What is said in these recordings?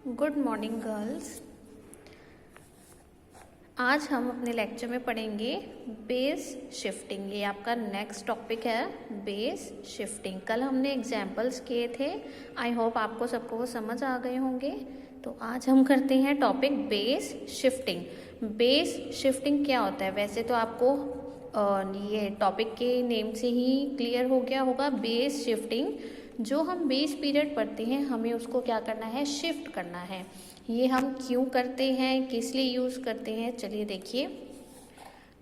Good morning girls. आज हम अपने लेक्चर में पढ़ेंगे बेस शिफ्टिंग। ये आपका नेक्स्ट टॉपिक है, बेस शिफ्टिंग। कल हमने एग्जाम्पल्स किए थे, आई होप आपको सबको वो समझ आ गए होंगे। तो आज हम करते हैं topic base shifting. Base shifting क्या होता है? वैसे तो आपको ये टॉपिक के नेम से ही क्लियर हो गया होगा। बेस शिफ्टिंग, जो हम बेस पीरियड पढ़ते हैं हमें उसको क्या करना है? शिफ्ट करना है। ये हम क्यों करते हैं, किस लिए यूज़ करते हैं, चलिए देखिए।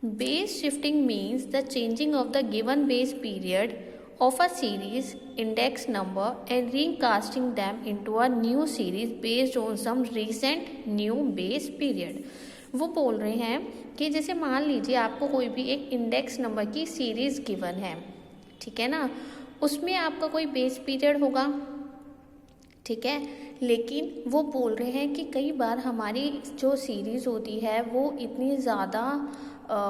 Base shifting means the changing of the given base period of a series index number and recasting them into a new series based on some recent new base period। वो बोल रहे हैं कि जैसे मान लीजिए आपको कोई भी एक इंडेक्स नंबर की सीरीज गिवन है, ठीक है ना, उसमें आपका कोई बेस पीरियड होगा, ठीक है। लेकिन वो बोल रहे हैं कि कई बार हमारी जो सीरीज़ होती है वो इतनी ज़्यादा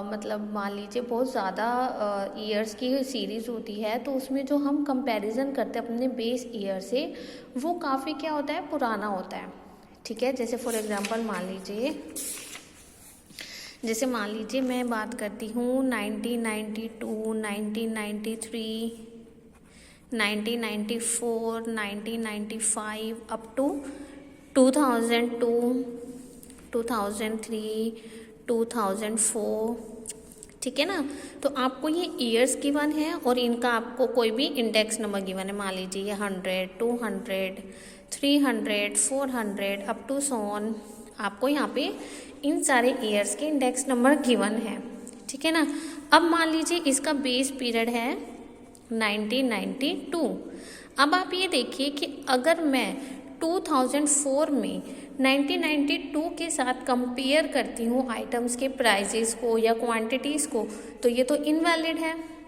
मतलब मान लीजिए बहुत ज़्यादा ईयर्स की सीरीज़ होती है, तो उसमें जो हम कंपैरिजन करते हैं अपने बेस ईयर से, वो काफ़ी क्या होता है? पुराना होता है, ठीक है। जैसे फॉर एग्जांपल मान लीजिए मैं बात करती हूँ 1992, 1993, 1994, 1995 अप टू 2002, 2003, 2004, ठीक है ना। तो आपको ये ईयर्स गिवन है और इनका आपको कोई भी इंडेक्स नंबर गिवन है। मान लीजिए ये 100, 200, 300, 400 अप टू सो ऑन। आपको यहाँ पे इन सारे ईयर्स के इंडेक्स नंबर गिवन है, ठीक है ना। अब मान लीजिए इसका बेस पीरियड है 1992। अब आप ये देखिए कि अगर मैं 2004 में 1992 के साथ कंपेयर करती हूँ आइटम्स के प्राइजेस को या क्वांटिटीज़ को, तो ये तो इनवैलिड है,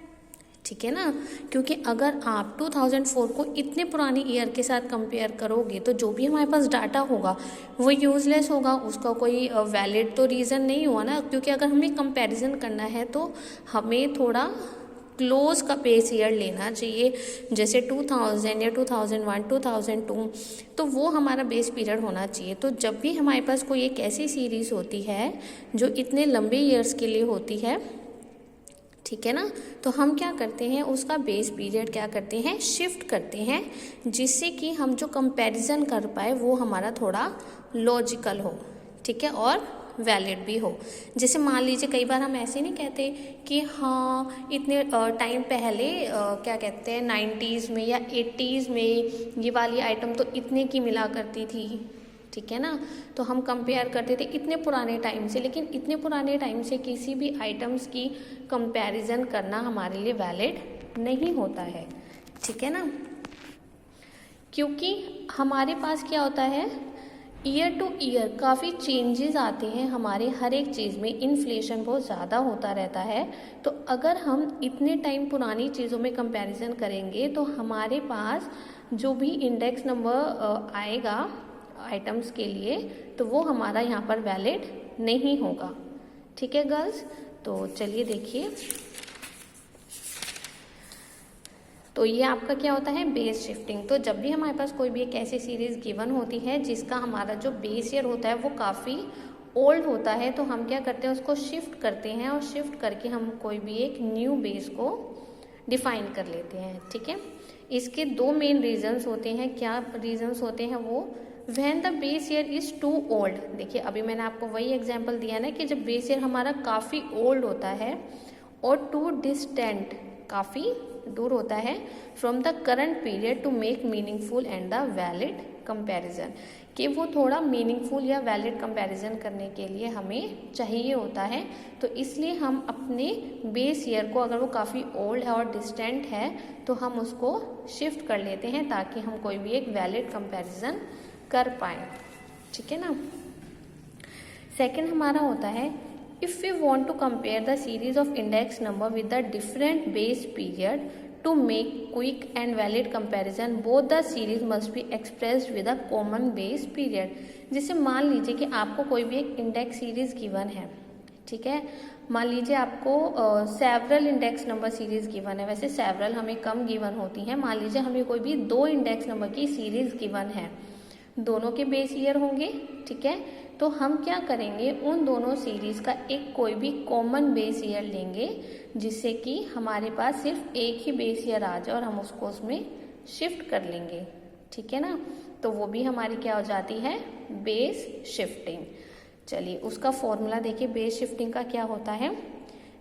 ठीक है ना। क्योंकि अगर आप 2004 को इतने पुरानी ईयर के साथ कंपेयर करोगे तो जो भी हमारे पास डाटा होगा वो यूज़लेस होगा, उसका कोई वैलिड तो रीज़न नहीं हुआ ना। क्योंकि अगर हमें कंपैरिजन करना है तो हमें थोड़ा क्लोज का बेस ईयर लेना चाहिए, जैसे 2000 या 2001, 2002, तो वो हमारा बेस पीरियड होना चाहिए। तो जब भी हमारे पास कोई एक ऐसी सीरीज़ होती है जो इतने लंबे ईयर्स के लिए होती है, ठीक है ना, तो हम क्या करते हैं, उसका बेस पीरियड क्या करते हैं? शिफ्ट करते हैं, जिससे कि हम जो कंपैरिजन कर पाए वो हमारा थोड़ा लॉजिकल हो, ठीक है, और वैलिड भी हो। जैसे मान लीजिए कई बार हम ऐसे नहीं कहते कि हाँ इतने टाइम पहले क्या कहते हैं 90s में या 80s में ये वाली आइटम तो इतने की मिला करती थी, ठीक है ना। तो हम कंपेयर करते थे इतने पुराने टाइम से, लेकिन इतने पुराने टाइम से किसी भी आइटम्स की कंपैरिजन करना हमारे लिए वैलिड नहीं होता है, ठीक है ना। क्योंकि हमारे पास क्या होता है, ईयर टू ईयर काफ़ी चेंजेस आते हैं हमारे हर एक चीज़ में, इन्फ्लेशन बहुत ज़्यादा होता रहता है। तो अगर हम इतने टाइम पुरानी चीज़ों में कंपैरिजन करेंगे तो हमारे पास जो भी इंडेक्स नंबर आएगा आइटम्स के लिए, तो वो हमारा यहाँ पर वैलिड नहीं होगा, ठीक है गर्ल्स। तो चलिए देखिए, तो ये आपका क्या होता है? Base shifting. तो जब भी हमारे पास कोई भी एक ऐसी सीरीज़ गिवन होती है जिसका हमारा जो बेस ईयर होता है वो काफ़ी ओल्ड होता है, तो हम क्या करते हैं, उसको शिफ्ट करते हैं, और शिफ्ट करके हम कोई भी एक न्यू बेस को डिफाइन कर लेते हैं, ठीक है। इसके दो मेन रीजंस होते हैं। क्या रीजंस होते हैं वो? When the base year is too old. देखिए अभी मैंने आपको वही एग्जाम्पल दिया ना कि जब बेस ईयर हमारा काफ़ी ओल्ड होता है, और टू डिस्टेंट, काफ़ी दूर होता है, from the current period to make meaningful and the valid comparison, कि वो थोड़ा मीनिंगफुल या वैलिड कंपैरिजन करने के लिए हमें चाहिए होता है। तो इसलिए हम अपने बेस ईयर को, अगर वो काफ़ी ओल्ड है और डिस्टेंट है, तो हम उसको शिफ्ट कर लेते हैं ताकि हम कोई भी एक वैलिड कंपैरिजन कर पाएँ, ठीक है ना। सेकेंड हमारा होता है, if we want to compare the series of index number with the different base period to make quick and valid comparison, both the series must be expressed with a common base period। जैसे मान लीजिए कि आपको कोई भी एक index series given है, ठीक है। मान लीजिए आपको several index number series given है, वैसे सेवरल हमें कम गिवन होती हैं। मान लीजिए हमें कोई भी 2 इंडेक्स नंबर की सीरीज गिवन है, दोनों के बेस ईयर होंगे, ठीक है। तो हम क्या करेंगे, उन दोनों सीरीज का एक कोई भी कॉमन बेस ईयर लेंगे जिससे कि हमारे पास सिर्फ एक ही बेस ईयर आ जाए और हम उसको उसमें शिफ्ट कर लेंगे, ठीक है ना। तो वो भी हमारी क्या हो जाती है, बेस शिफ्टिंग। चलिए उसका फॉर्मूला देखिए, बेस शिफ्टिंग का क्या होता है,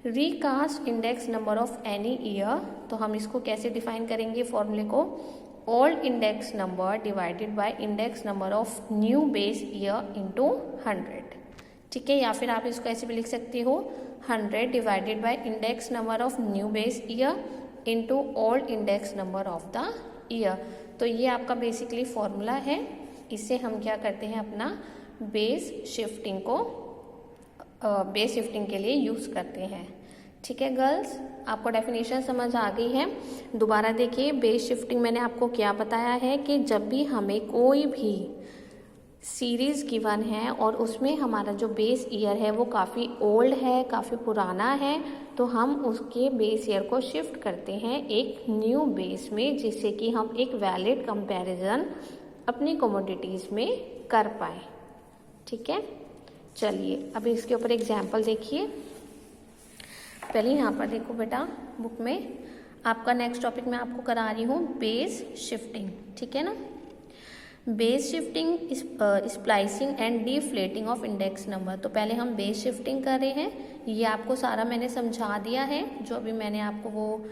recast index number of any year. तो हम इसको कैसे डिफाइन करेंगे फॉर्मूले को, old index number divided by index number of new base year into 100, ठीक है। या फिर आप इसको ऐसे भी लिख सकते हो, 100 divided by index number of new base year into old index number of the year. तो ये आपका बेसिकली फॉर्मूला है। इससे हम क्या करते हैं, अपना बेस शिफ्टिंग को बेस शिफ्टिंग के लिए यूज़ करते हैं, ठीक है गर्ल्स। आपको डेफिनेशन समझ आ गई है। दोबारा देखिए, बेस शिफ्टिंग मैंने आपको क्या बताया है कि जब भी हमें कोई भी सीरीज़ गिवन है और उसमें हमारा जो बेस ईयर है वो काफ़ी ओल्ड है, काफ़ी पुराना है, तो हम उसके बेस ईयर को शिफ्ट करते हैं एक न्यू बेस में, जिससे कि हम एक वैलिड कंपैरिजन अपनी कमोडिटीज़ में कर पाए, ठीक है। चलिए अब इसके ऊपर एग्जाम्पल देखिए। पहले यहाँ पर देखो बेटा, बुक में आपका नेक्स्ट टॉपिक मैं आपको करा रही हूँ बेस शिफ्टिंग, ठीक है ना। Base shifting splicing and deflating of index number. तो पहले हम बेस शिफ्टिंग कर रहे हैं, ये आपको सारा मैंने समझा दिया है, जो अभी मैंने आपको वो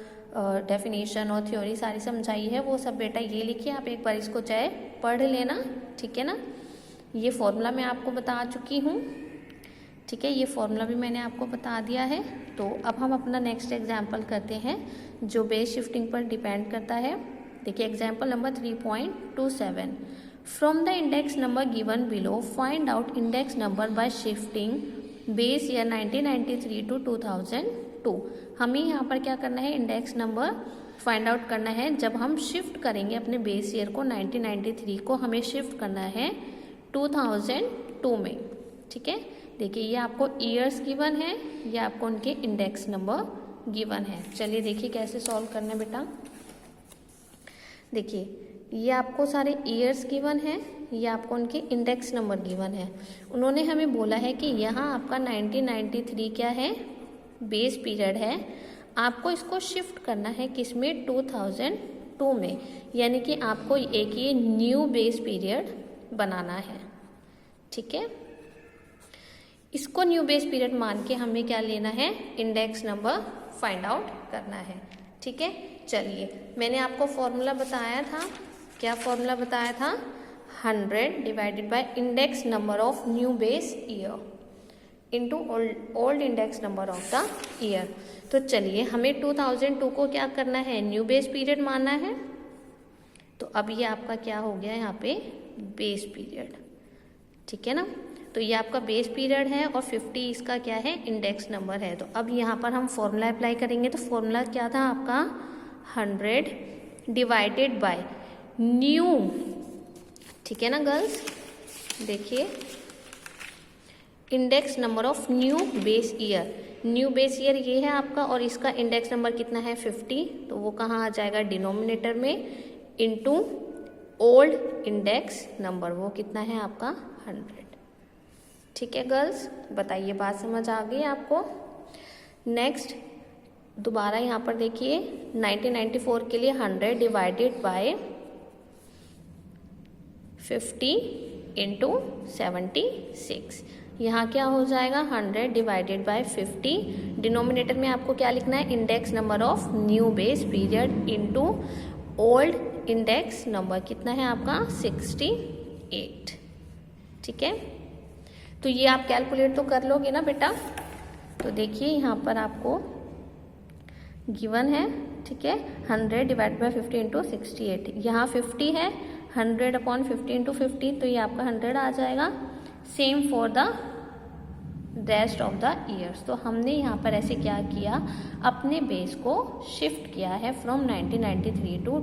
डेफिनेशन और थ्योरी सारी समझाई है वो सब बेटा ये लिखिए, आप एक बार इसको चाहे पढ़ लेना, ठीक है ना। ये फॉर्मूला मैं आपको बता चुकी हूँ, ठीक है, ये फॉर्मूला भी मैंने आपको बता दिया है। तो अब हम अपना नेक्स्ट एग्जाम्पल करते हैं जो बेस शिफ्टिंग पर डिपेंड करता है। देखिए example number 3.27, from the index number given below find out index number by shifting base year 1993 to 2002। हमें यहाँ पर क्या करना है, इंडेक्स नंबर फाइंड आउट करना है। जब हम शिफ्ट करेंगे अपने बेस ईयर को 1993 को हमें शिफ्ट करना है 2002 में, ठीक है। देखिए ये आपको ईयर्स गिवन है, ये आपको उनके इंडेक्स नंबर गिवन है। चलिए देखिए कैसे सॉल्व करना है बेटा। देखिए ये आपको सारे ईयर्स गिवन है, ये आपको उनके इंडेक्स नंबर गिवन है। उन्होंने हमें बोला है कि यहाँ आपका 1993 क्या है, बेस पीरियड है, आपको इसको शिफ्ट करना है किसमें, 2002 में, यानी कि आपको एक ये न्यू बेस पीरियड बनाना है, ठीक है। इसको न्यू बेस पीरियड मान के हमें क्या लेना है, इंडेक्स नंबर फाइंड आउट करना है, ठीक है। चलिए मैंने आपको फॉर्मूला बताया था, क्या फॉर्मूला बताया था, 100 divided by index number of new base year into old index number of the year. तो चलिए हमें 2002 को क्या करना है, न्यू बेस पीरियड मानना है। तो अब ये आपका क्या हो गया यहाँ पे, बेस पीरियड, ठीक है ना। तो ये आपका बेस पीरियड है और 50 इसका क्या है, इंडेक्स नंबर है। तो अब यहाँ पर हम फॉर्मूला अप्लाई करेंगे। तो फॉर्मूला क्या था आपका, 100 डिवाइडेड बाय न्यू, ठीक है ना गर्ल्स। देखिए index number of new base year, new base year ये है आपका और इसका इंडेक्स नंबर कितना है 50, तो वो कहाँ आ जाएगा डिनोमिनेटर में, इनटू ओल्ड इंडेक्स नंबर, वो कितना है आपका 100, ठीक है गर्ल्स। बताइए बात समझ आ गई आपको। नेक्स्ट दोबारा यहाँ पर देखिए 1994 के लिए 100 डिवाइडेड बाय 50 इंटू 76, यहाँ क्या हो जाएगा 100 डिवाइडेड बाय 50, डिनोमिनेटर में आपको क्या लिखना है, index number of new base period into old index number, कितना है आपका 68, ठीक है। तो ये आप कैलकुलेट तो कर लोगे ना बेटा। तो देखिए यहाँ पर आपको गिवन है, ठीक है, 100 डिवाइड बाय 50 इंटू 68, यहाँ 50 है, 100 अपॉन 50 इंटू 50, तो ये आपका 100 आ जाएगा। Same for the rest of the years. तो हमने यहाँ पर ऐसे क्या किया, अपने बेस को शिफ्ट किया है फ्रॉम 1993 टू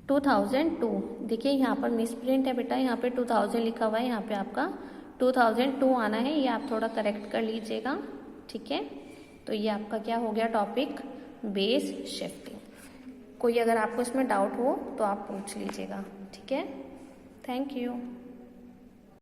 2002। देखिए यहाँ पर मिस प्रिंट है बेटा, यहाँ पे 2000 लिखा हुआ है, यहाँ पे आपका 2002 आना है, ये आप थोड़ा करेक्ट कर लीजिएगा, ठीक है। तो ये आपका क्या हो गया टॉपिक, बेस शिफ्टिंग। कोई अगर आपको इसमें डाउट हो तो आप पूछ लीजिएगा, ठीक है। Thank you.